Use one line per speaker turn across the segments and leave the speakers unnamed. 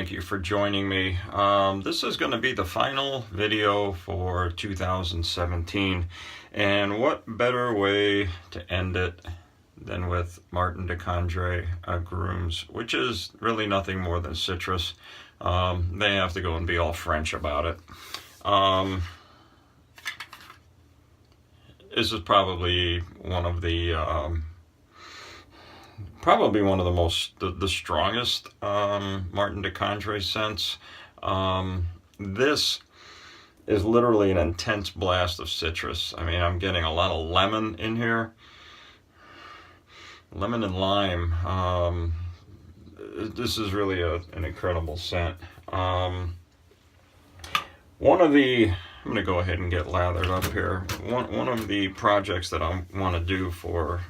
thank you for joining me. This is going to be the final video for 2017, and what better way to end it than with Martin de Candre Agrumes, which is really nothing more than citrus. They have to go and be all French about it. This is probably one of the the strongest Martin de Candre scents. This is literally an intense blast of citrus. I mean, I'm getting a lot of lemon in here. Lemon and lime. This is really an incredible scent. I'm going to go ahead and get lathered up here. One of the projects that I want to do for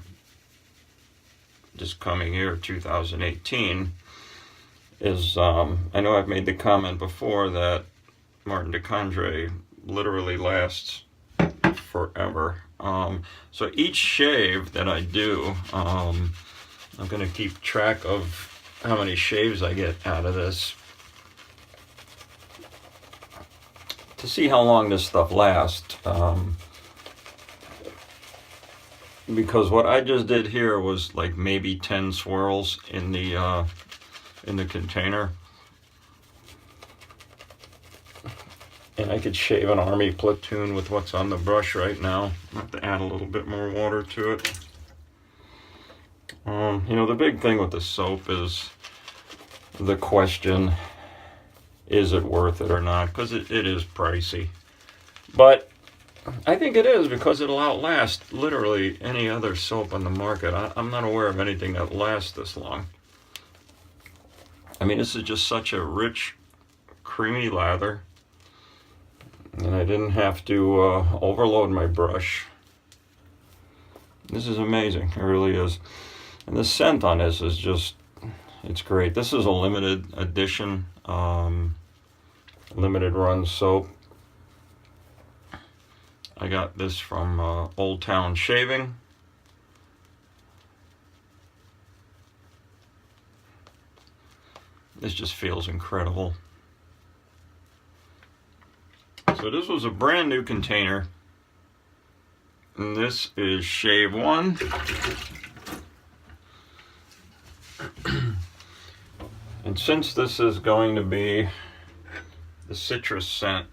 this coming year, 2018, is, I know I've made the comment before that Martin de Candre literally lasts forever. So each shave that I do, I'm going to keep track of how many shaves I get out of this to see how long this stuff lasts. Because what I just did here was like maybe 10 swirls in the container, and I could shave an army platoon with what's on the brush right now. I have to add a little bit more water to it. You know, the big thing with the soap is the question, is it worth it or not? Because it is pricey. But I think it is, because it'll outlast literally any other soap on the market. I'm not aware of anything that lasts this long. I mean, this is just such a rich, creamy lather. And I didn't have to overload my brush. This is amazing. It really is. And the scent on this is just, it's great. This is a limited edition, limited run soap. I got this from Old Town Shaving. This just feels incredible. So this was a brand new container. And this is shave 1. And since this is going to be the citrus scent,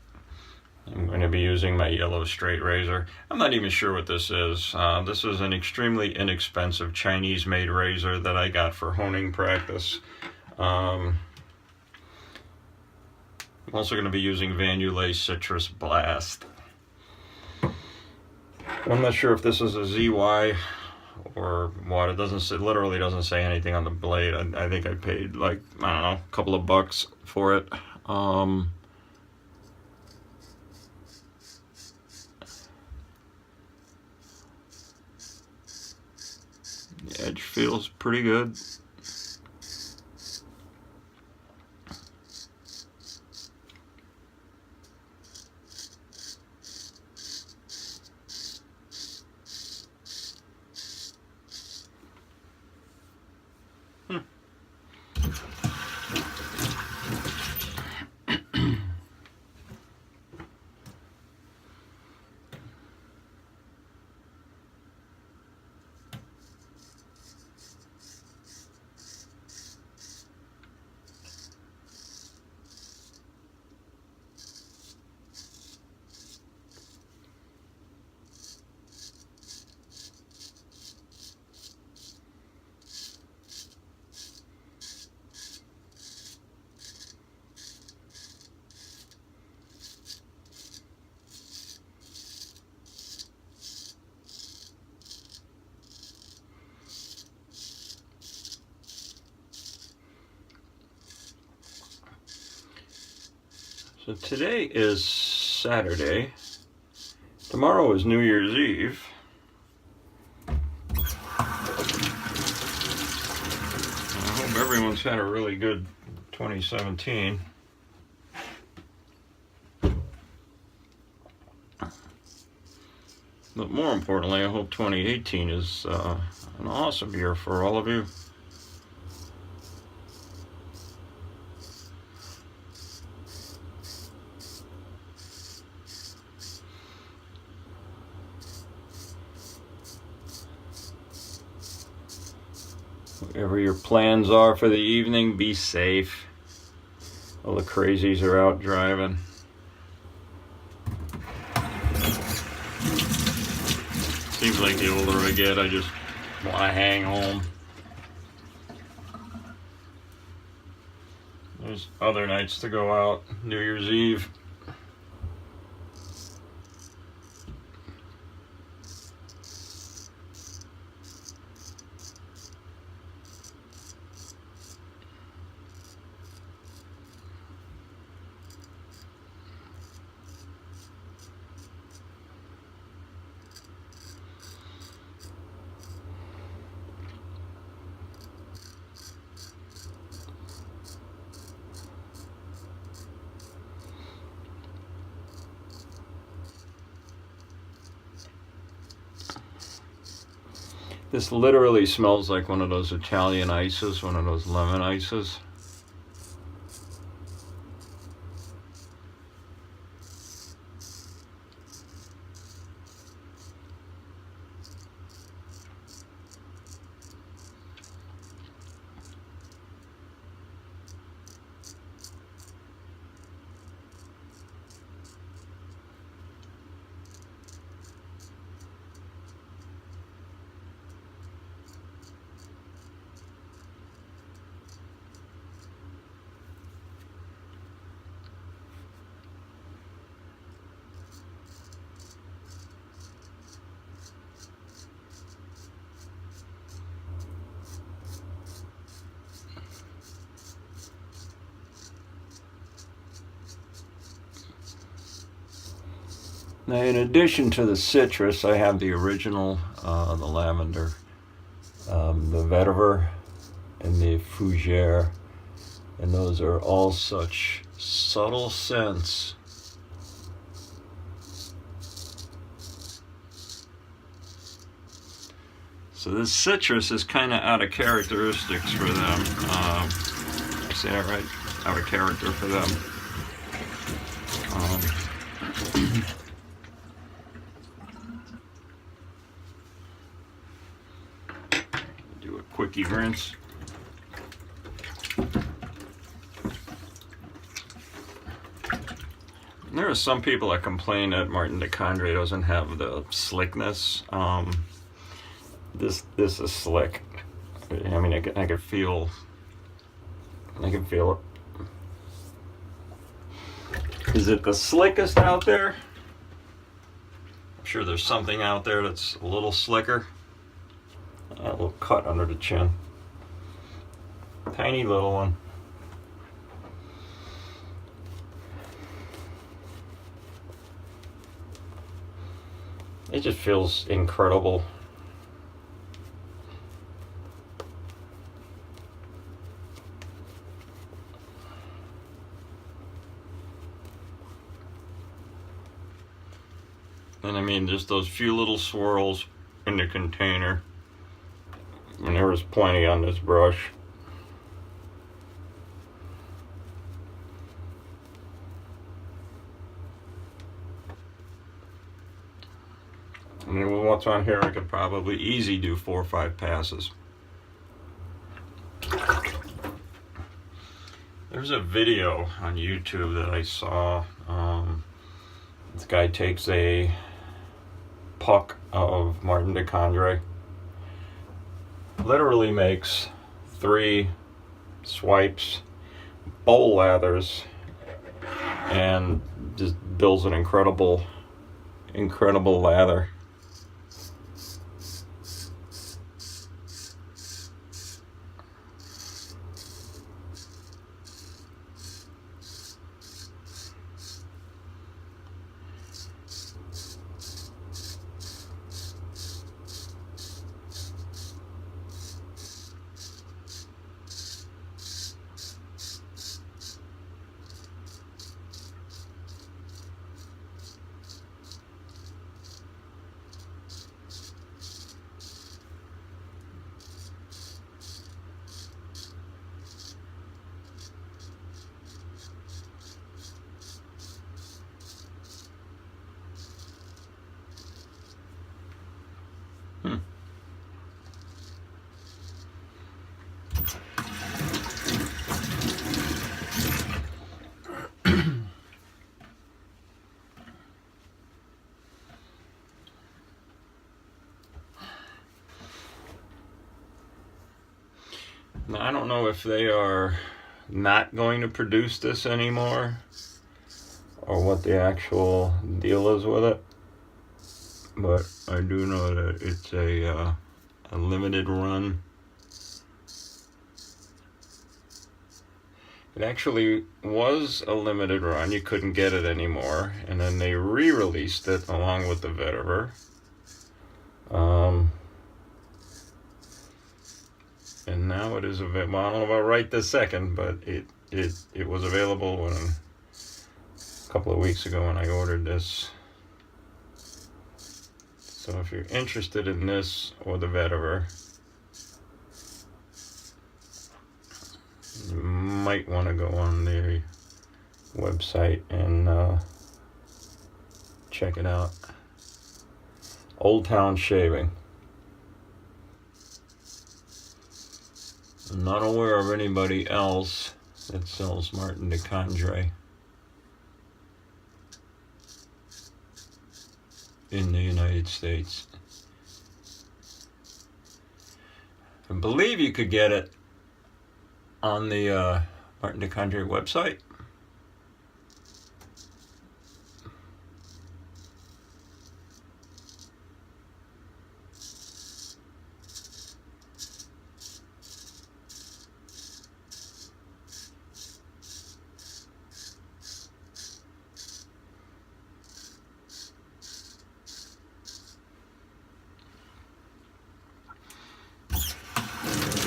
I'm going to be using my yellow straight razor. I'm not even sure what this is. This is an extremely inexpensive Chinese-made razor that I got for honing practice. I'm also going to be using Vanulay Citrus Blast. I'm not sure if this is a ZY or what. It literally doesn't say anything on the blade. I think I paid like, I don't know, a couple of bucks for it. The edge feels pretty good. So today is Saturday. Tomorrow is New Year's Eve. I hope everyone's had a really good 2017. But more importantly, I hope 2018 is an awesome year for all of you. Whatever your plans are for the evening, be safe. All the crazies are out driving. Seems like the older I get, I just want to hang home. There's other nights to go out, New Year's Eve. This literally smells like one of those Italian ices, one of those lemon ices. Now, in addition to the citrus, I have the original, the lavender, the vetiver, and the fougere, and those are all such subtle scents. So this citrus is kind of out of characteristics for them. I say that right? Out of character for them. Do a quickie rinse. There are some people that complain that Martin de Candre doesn't have the slickness. This is slick. I mean, I can feel it. Is it the slickest out there? I'm sure there's something out there that's a little slicker. A little cut under the chin. Tiny little one. It just feels incredible. And I mean, just those few little swirls in the container. And there was plenty on this brush. I mean, with what's on here, I could probably easy do 4 or 5 passes. There's a video on YouTube that I saw. This guy takes a puck of Martin de Candre, literally makes 3 swipes, bowl lathers, and just builds an incredible lather. Now, I don't know if they are not going to produce this anymore or what the actual deal is with it, but I do know that it's a limited run. It actually was a limited run. You couldn't get it anymore, and then they re-released it along with the vetiver. And now it is available. I don't know about right this second, but it was available a couple of weeks ago when I ordered this. So if you're interested in this or the vetiver, you might want to go on the website and check it out. Old Town Shaving. I'm not aware of anybody else that sells Martin de Candre in the United States. I believe you could get it on the Martin de Candre website.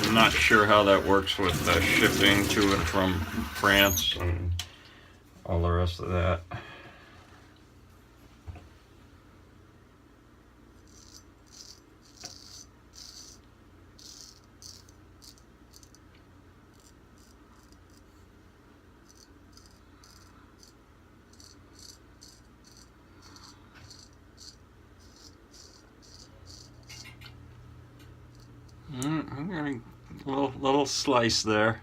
I'm not sure how that works with shipping to and from France and all the rest of that. I'm getting a little slice there.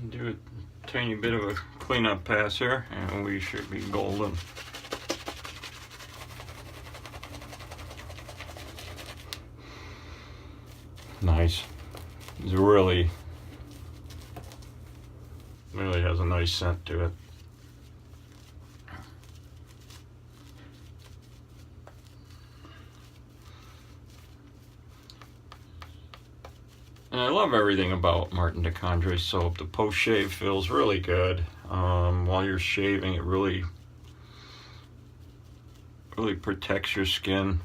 And do a tiny bit of a cleanup pass here, and we should be golden. Nice. It really has a nice scent to it. And I love everything about Martin de Candre soap. The post-shave feels really good. While you're shaving, it really protects your skin.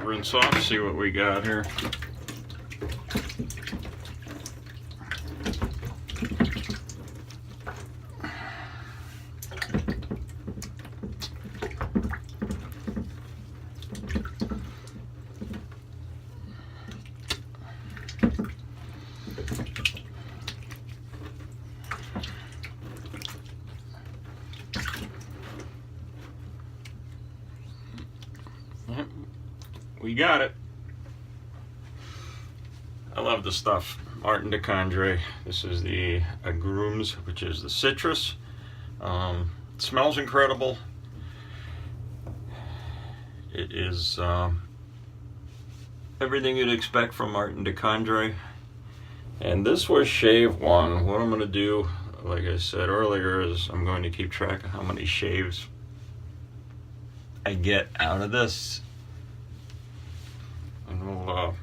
rinse off, see what we got here. We got it. I love the stuff. Martin de Candre. This is the Agrumes, which is the citrus. It smells incredible. It is everything you'd expect from Martin de Candre. And this was shave one. What I'm going to do, like I said earlier, is I'm going to keep track of how many shaves I get out of this. And we'll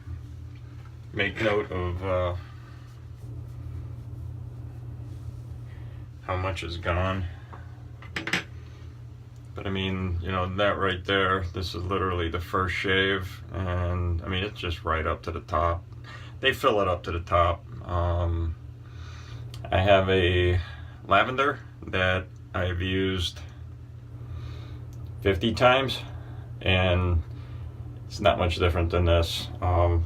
make note of how much is gone. But I mean, you know, that right there, this is literally the first shave, and I mean, it's just right up to the top. They fill it up to the top. I have a lavender that I've used 50 times, and it's not much different than this.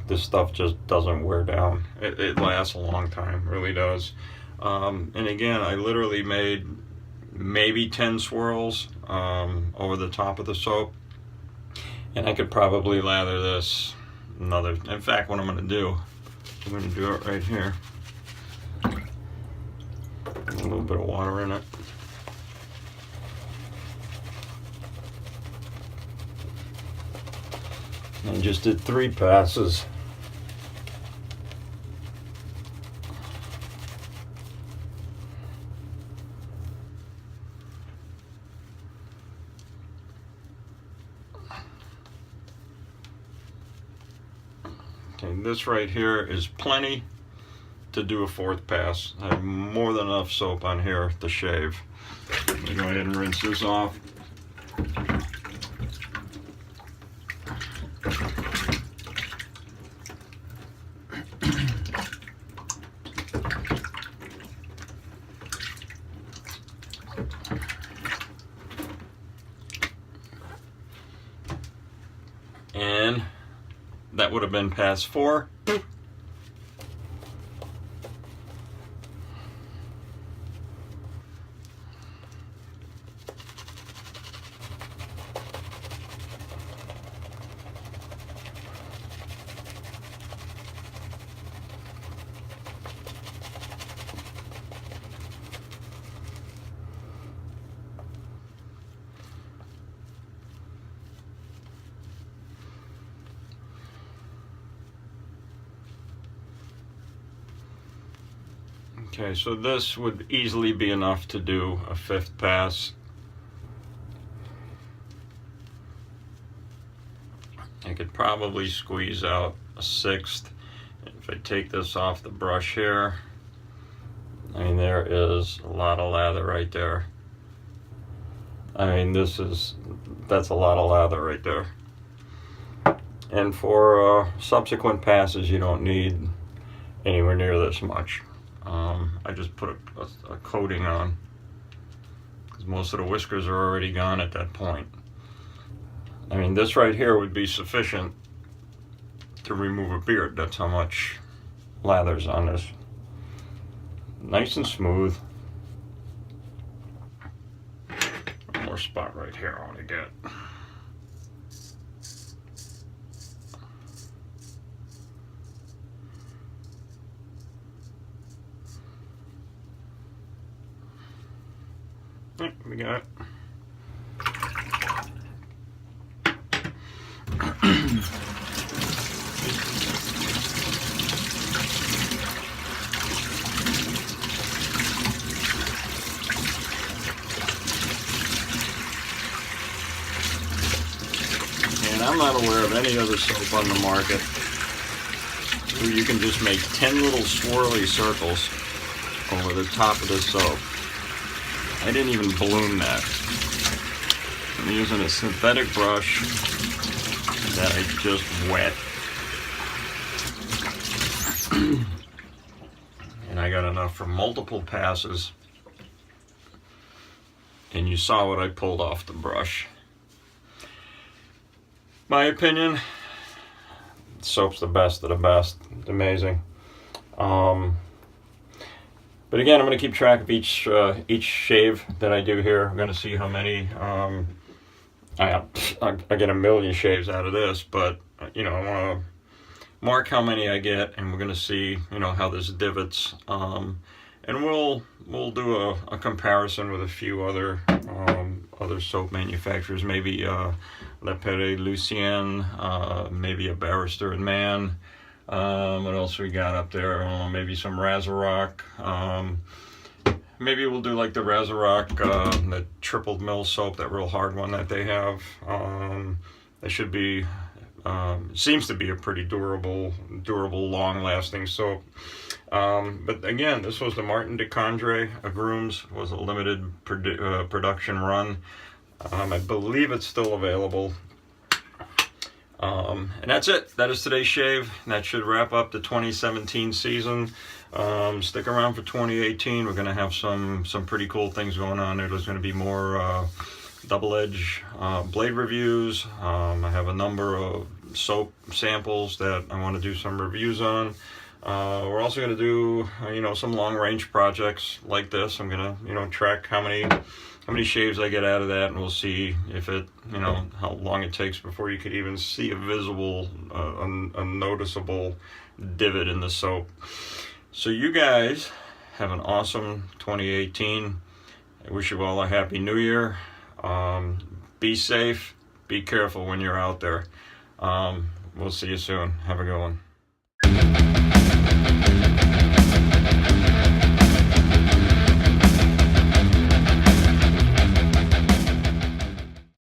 This stuff just doesn't wear down. It lasts a long time, really does. And again, I literally made maybe 10 swirls over the top of the soap, and I could probably lather this another. In fact, what I'm going to do it right here. A little bit of water in it. And just did 3 passes. Okay, this right here is plenty to do a 4th pass. I have more than enough soap on here to shave. Let me go ahead and rinse this off. And that would have been pass 4. Okay, so this would easily be enough to do a 5th pass. I could probably squeeze out a 6th. If I take this off the brush here, I mean, there is a lot of lather right there. I mean, that's a lot of lather right there. And for subsequent passes, you don't need anywhere near this much. I just put a coating on, because most of the whiskers are already gone at that point. I mean, this right here would be sufficient to remove a beard. That's how much lather's on this. Nice and smooth. One more spot right here I want to get. We got it. And I'm not aware of any other soap on the market where you can just make 10 little swirly circles over the top of the soap. I didn't even balloon that. I'm using a synthetic brush. that I just wet. And I got enough for multiple passes. And you saw what I pulled off the brush. My opinion, soap's the best of the best. It's amazing. But again, I'm going to keep track of each shave that I do here. I'm going to see how many. I get a million shaves out of this, but I want to mark how many I get, and we're going to see how this divots. And we'll do a comparison with a few other soap manufacturers, maybe La Pere Lucien, maybe a Barrister and Mann. What else we got up there? I don't know, maybe some Razarock. Maybe we'll do like the Razarock, the triple mill soap, that real hard one that they have. That should be, seems to be a pretty durable, long-lasting soap. But again, this was the Martin de Candre Agrumes. Was a limited production run. I believe it's still available. And that's it. That is today's shave. That should wrap up the 2017 season. Stick around for 2018. We're going to have some pretty cool things going on there. There's going to be more double-edge blade reviews. I have a number of soap samples that I want to do some reviews on. We're also going to do some long-range projects like this. I'm going to track how many shaves I get out of that, and we'll see if it how long it takes before you could even see a visible a noticeable divot in the soap. So you guys have an awesome 2018. I wish you all a happy new year. Be safe, be careful when you're out there. We'll see you soon. Have a good one.